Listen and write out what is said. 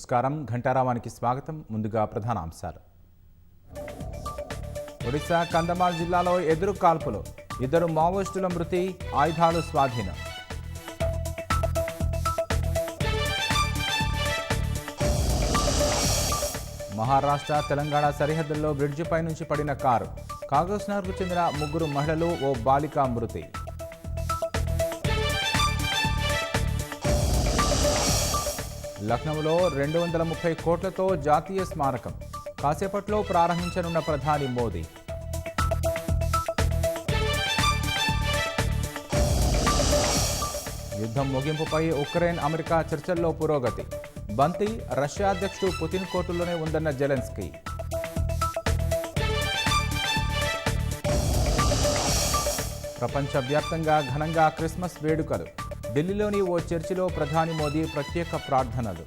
నమస్కారం. ఘంటారావానికి స్వాగతం. ముందుగా ప్రధాన అంశాలు. ఒడిశా కంధమాల్ జిల్లాలో ఎదురు కాల్పులు, 2 మావోయిస్టుల మృతి, ఆయుధాలు స్వాధీనం. మహారాష్ట్ర తెలంగాణ సరిహద్దుల్లో బ్రిడ్జిపై నుంచి పడిన కారు, కాగజ్నగర్కు చెందిన 3 మహిళలు, ఓ బాలిక మృతి. లక్నోలో 230 కోట్లతో జాతీయ స్మారకం, కాసేపట్లో ప్రారంభించనున్న ప్రధాని మోదీ. యుద్ధం ముగింపుపై ఉక్రెయిన్ అమెరికా చర్చల్లో పురోగతి, బంతి రష్యా అధ్యక్షుడు పుతిన్ కోర్టులోనే ఉందన్న జెలెన్స్కీ. ప్రపంచవ్యాప్తంగా ఘనంగా క్రిస్మస్ వేడుకలు, ఢిల్లీలోని ఓ చర్చిలో ప్రధాని మోదీ ప్రత్యేక ప్రార్థనలు.